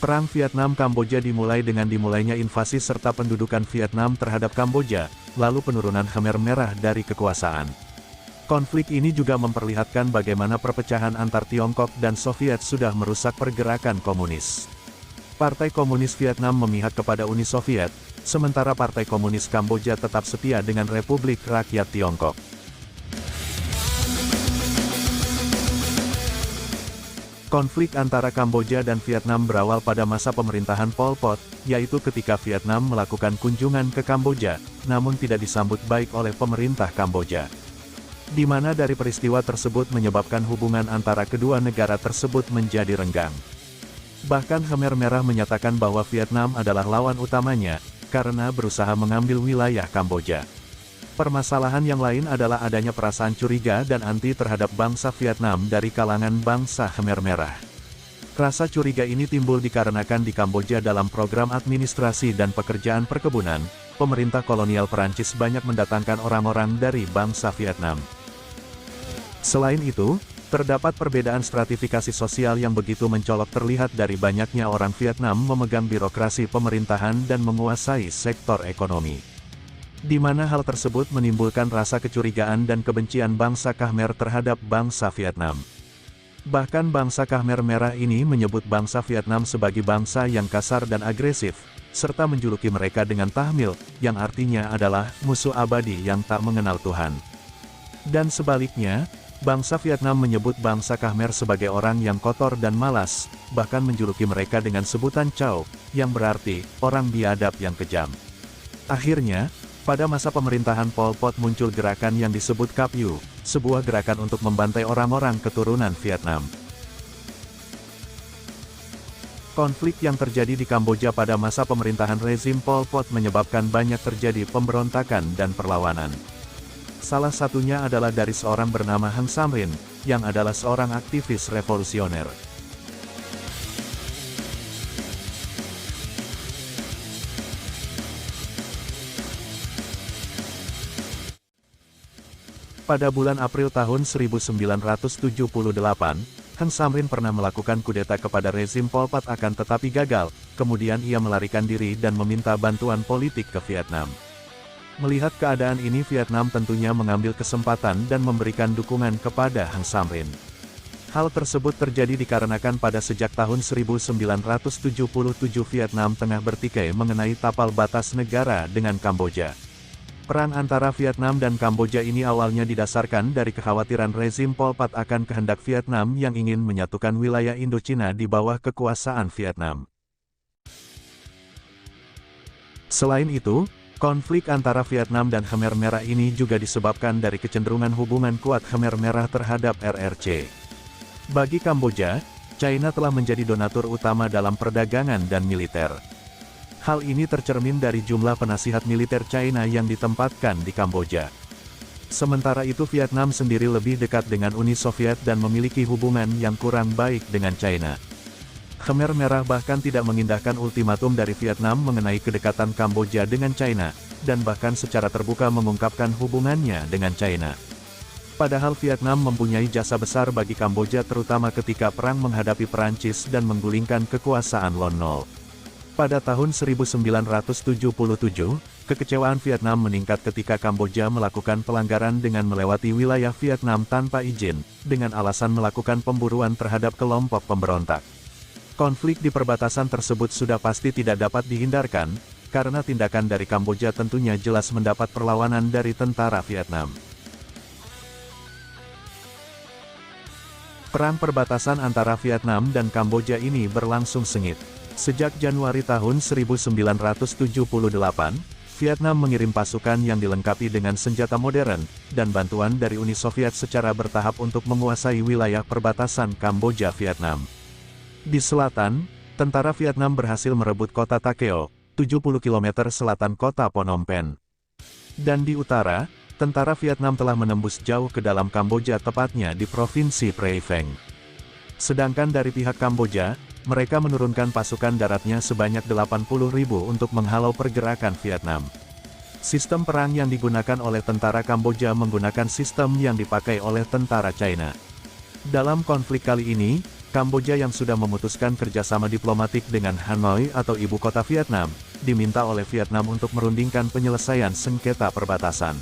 Perang Vietnam-Kamboja dimulai dengan dimulainya invasi serta pendudukan Vietnam terhadap Kamboja, lalu penurunan Khmer Merah dari kekuasaan. Konflik ini juga memperlihatkan bagaimana perpecahan antar Tiongkok dan Soviet sudah merusak pergerakan komunis. Partai Komunis Vietnam memihak kepada Uni Soviet, sementara Partai Komunis Kamboja tetap setia dengan Republik Rakyat Tiongkok. Konflik antara Kamboja dan Vietnam berawal pada masa pemerintahan Pol Pot, yaitu ketika Vietnam melakukan kunjungan ke Kamboja, namun tidak disambut baik oleh pemerintah Kamboja. Di mana dari peristiwa tersebut menyebabkan hubungan antara kedua negara tersebut menjadi renggang. Bahkan Khmer Merah menyatakan bahwa Vietnam adalah lawan utamanya, karena berusaha mengambil wilayah Kamboja. Permasalahan yang lain adalah adanya perasaan curiga dan anti terhadap bangsa Vietnam dari kalangan bangsa Khmer Merah. Rasa curiga ini timbul dikarenakan di Kamboja dalam program administrasi dan pekerjaan perkebunan, pemerintah kolonial Perancis banyak mendatangkan orang-orang dari bangsa Vietnam. Selain itu, terdapat perbedaan stratifikasi sosial yang begitu mencolok terlihat dari banyaknya orang Vietnam memegang birokrasi pemerintahan dan menguasai sektor ekonomi. Di mana hal tersebut menimbulkan rasa kecurigaan dan kebencian bangsa Khmer terhadap bangsa Vietnam. Bahkan bangsa Khmer Merah ini menyebut bangsa Vietnam sebagai bangsa yang kasar dan agresif, serta menjuluki mereka dengan tahmil, yang artinya adalah musuh abadi yang tak mengenal Tuhan. Dan sebaliknya, bangsa Vietnam menyebut bangsa Khmer sebagai orang yang kotor dan malas, bahkan menjuluki mereka dengan sebutan Chow, yang berarti orang biadab yang kejam. Akhirnya, pada masa pemerintahan Pol Pot muncul gerakan yang disebut Kap Yu, sebuah gerakan untuk membantai orang-orang keturunan Vietnam. Konflik yang terjadi di Kamboja pada masa pemerintahan rezim Pol Pot menyebabkan banyak terjadi pemberontakan dan perlawanan. Salah satunya adalah dari seorang bernama Heng Samrin, yang adalah seorang aktivis revolusioner. Pada bulan April tahun 1978, Heng Samrin pernah melakukan kudeta kepada rezim Pol Pot akan tetapi gagal, kemudian ia melarikan diri dan meminta bantuan politik ke Vietnam. Melihat keadaan ini Vietnam tentunya mengambil kesempatan dan memberikan dukungan kepada Heng Samrin. Hal tersebut terjadi dikarenakan pada sejak tahun 1977 Vietnam tengah bertikai mengenai tapal batas negara dengan Kamboja. Perang antara Vietnam dan Kamboja ini awalnya didasarkan dari kekhawatiran rezim Pol Pot akan kehendak Vietnam yang ingin menyatukan wilayah Indochina di bawah kekuasaan Vietnam. Selain itu, konflik antara Vietnam dan Khmer Merah ini juga disebabkan dari kecenderungan hubungan kuat Khmer Merah terhadap RRC. Bagi Kamboja, China telah menjadi donatur utama dalam perdagangan dan militer. Hal ini tercermin dari jumlah penasihat militer China yang ditempatkan di Kamboja. Sementara itu Vietnam sendiri lebih dekat dengan Uni Soviet dan memiliki hubungan yang kurang baik dengan China. Khmer Merah bahkan tidak mengindahkan ultimatum dari Vietnam mengenai kedekatan Kamboja dengan China, dan bahkan secara terbuka mengungkapkan hubungannya dengan China. Padahal Vietnam mempunyai jasa besar bagi Kamboja terutama ketika perang menghadapi Perancis dan menggulingkan kekuasaan Lon Nol. Pada tahun 1977, kekecewaan Vietnam meningkat ketika Kamboja melakukan pelanggaran dengan melewati wilayah Vietnam tanpa izin, dengan alasan melakukan pemburuan terhadap kelompok pemberontak. Konflik di perbatasan tersebut sudah pasti tidak dapat dihindarkan, karena tindakan dari Kamboja tentunya jelas mendapat perlawanan dari tentara Vietnam. Perang perbatasan antara Vietnam dan Kamboja ini berlangsung sengit. Sejak Januari tahun 1978, Vietnam mengirim pasukan yang dilengkapi dengan senjata modern, dan bantuan dari Uni Soviet secara bertahap untuk menguasai wilayah perbatasan Kamboja-Vietnam. Di selatan, tentara Vietnam berhasil merebut kota Takeo, 70 km selatan kota Phnom Penh. Dan di utara, tentara Vietnam telah menembus jauh ke dalam Kamboja tepatnya di Provinsi Prey Veng. Sedangkan dari pihak Kamboja, mereka menurunkan pasukan daratnya sebanyak 80.000 untuk menghalau pergerakan Vietnam. Sistem perang yang digunakan oleh tentara Kamboja menggunakan sistem yang dipakai oleh tentara China. Dalam konflik kali ini, Kamboja yang sudah memutuskan kerjasama diplomatik dengan Hanoi atau ibu kota Vietnam, diminta oleh Vietnam untuk merundingkan penyelesaian sengketa perbatasan.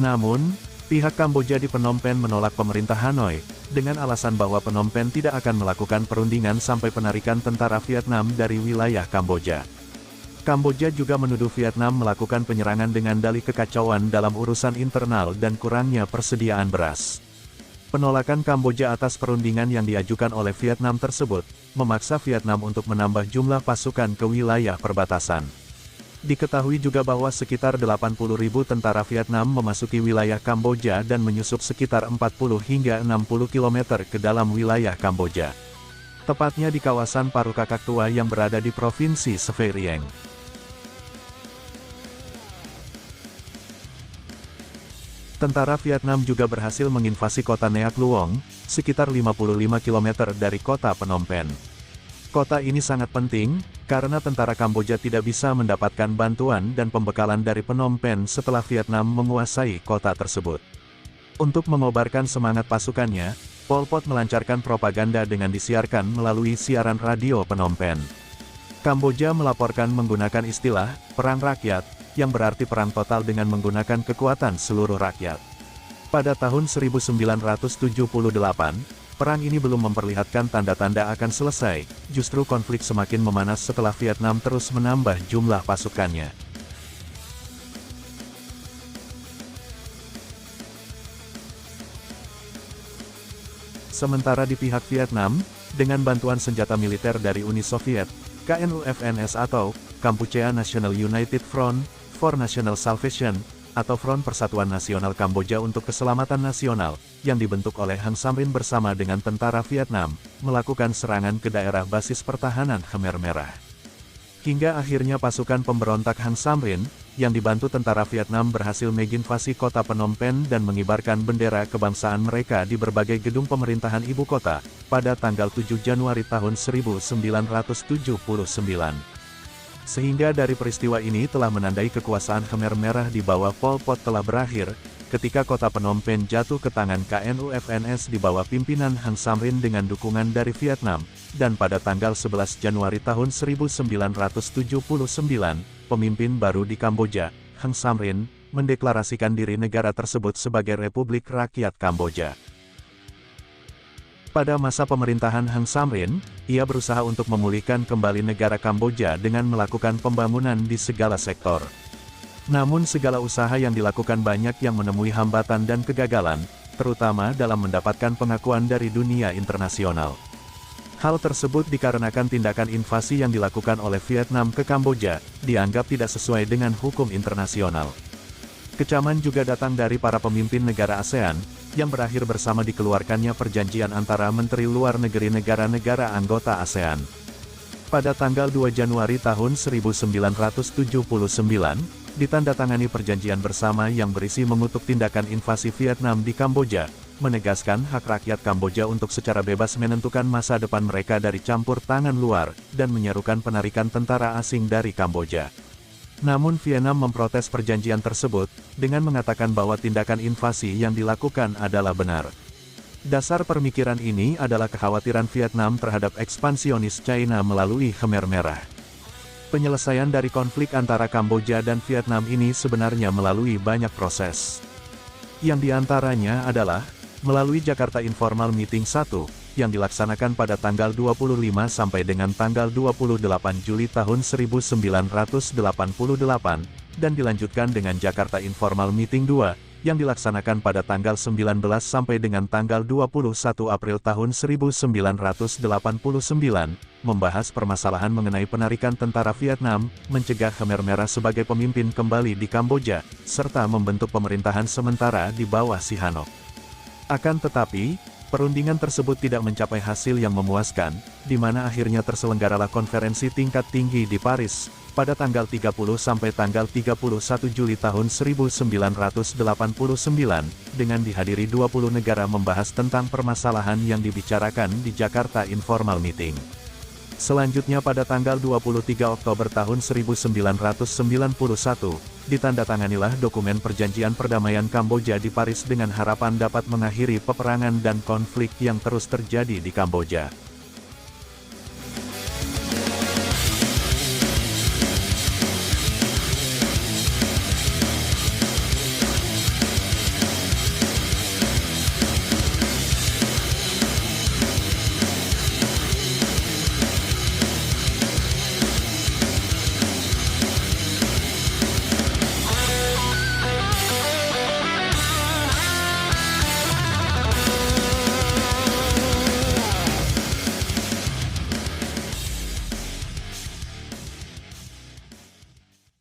Namun, pihak Kamboja di Phnom Penh menolak pemerintah Hanoi, dengan alasan bahwa Phnom Penh tidak akan melakukan perundingan sampai penarikan tentara Vietnam dari wilayah Kamboja. Kamboja juga menuduh Vietnam melakukan penyerangan dengan dalih kekacauan dalam urusan internal dan kurangnya persediaan beras. Penolakan Kamboja atas perundingan yang diajukan oleh Vietnam tersebut, memaksa Vietnam untuk menambah jumlah pasukan ke wilayah perbatasan. Diketahui juga bahwa sekitar 80.000 tentara Vietnam memasuki wilayah Kamboja dan menyusup sekitar 40 hingga 60 km ke dalam wilayah Kamboja. Tepatnya di kawasan Paru Kakak Tua yang berada di Provinsi Svay Rieng. Tentara Vietnam juga berhasil menginvasi kota Neak Luong, sekitar 55 km dari kota Phnom Penh. Kota ini sangat penting, karena tentara Kamboja tidak bisa mendapatkan bantuan dan pembekalan dari Phnom Penh setelah Vietnam menguasai kota tersebut. Untuk mengobarkan semangat pasukannya, Pol Pot melancarkan propaganda dengan disiarkan melalui siaran radio Phnom Penh. Kamboja melaporkan menggunakan istilah "perang rakyat", yang berarti perang total dengan menggunakan kekuatan seluruh rakyat. Pada tahun 1978, perang ini belum memperlihatkan tanda-tanda akan selesai, justru konflik semakin memanas setelah Vietnam terus menambah jumlah pasukannya. Sementara di pihak Vietnam, dengan bantuan senjata militer dari Uni Soviet, KNU-FNS atau Kampuchea National United Front for National Salvation, atau Front Persatuan Nasional Kamboja untuk Keselamatan Nasional, yang dibentuk oleh Hang Samrin bersama dengan tentara Vietnam, melakukan serangan ke daerah basis pertahanan Khmer Merah. Hingga akhirnya pasukan pemberontak Hang Samrin, yang dibantu tentara Vietnam berhasil menginvasi kota Phnom Penh dan mengibarkan bendera kebangsaan mereka di berbagai gedung pemerintahan ibu kota, pada tanggal 7 Januari tahun 1979. Sehingga dari peristiwa ini telah menandai kekuasaan Khmer Merah di bawah Pol Pot telah berakhir, ketika kota Phnom Penh jatuh ke tangan KNU-FNS di bawah pimpinan Hang Samrin dengan dukungan dari Vietnam, dan pada tanggal 11 Januari tahun 1979, pemimpin baru di Kamboja, Hang Samrin, mendeklarasikan diri negara tersebut sebagai Republik Rakyat Kamboja. Pada masa pemerintahan Hang Samrin, ia berusaha untuk memulihkan kembali negara Kamboja dengan melakukan pembangunan di segala sektor. Namun segala usaha yang dilakukan banyak yang menemui hambatan dan kegagalan, terutama dalam mendapatkan pengakuan dari dunia internasional. Hal tersebut dikarenakan tindakan invasi yang dilakukan oleh Vietnam ke Kamboja, dianggap tidak sesuai dengan hukum internasional. Kecaman juga datang dari para pemimpin negara ASEAN, yang berakhir bersama dikeluarkannya perjanjian antara Menteri Luar Negeri negara-negara anggota ASEAN. Pada tanggal 2 Januari tahun 1979, ditandatangani perjanjian bersama yang berisi mengutuk tindakan invasi Vietnam di Kamboja, menegaskan hak rakyat Kamboja untuk secara bebas menentukan masa depan mereka dari campur tangan luar, dan menyerukan penarikan tentara asing dari Kamboja. Namun Vietnam memprotes perjanjian tersebut, dengan mengatakan bahwa tindakan invasi yang dilakukan adalah benar. Dasar pemikiran ini adalah kekhawatiran Vietnam terhadap ekspansionis China melalui Khmer Merah. Penyelesaian dari konflik antara Kamboja dan Vietnam ini sebenarnya melalui banyak proses. Yang diantaranya adalah, melalui Jakarta Informal Meeting 1, yang dilaksanakan pada tanggal 25 sampai dengan tanggal 28 Juli tahun 1988, dan dilanjutkan dengan Jakarta Informal Meeting 2, yang dilaksanakan pada tanggal 19 sampai dengan tanggal 21 April tahun 1989, membahas permasalahan mengenai penarikan tentara Vietnam, mencegah Khmer Merah sebagai pemimpin kembali di Kamboja, serta membentuk pemerintahan sementara di bawah Sihanouk. Akan tetapi, perundingan tersebut tidak mencapai hasil yang memuaskan, di mana akhirnya terselenggaralah konferensi tingkat tinggi di Paris, pada tanggal 30 sampai tanggal 31 Juli tahun 1989, dengan dihadiri 20 negara membahas tentang permasalahan yang dibicarakan di Jakarta Informal Meeting. Selanjutnya pada tanggal 23 Oktober tahun 1991, ditandatanganilah dokumen perjanjian perdamaian Kamboja di Paris dengan harapan dapat mengakhiri peperangan dan konflik yang terus terjadi di Kamboja.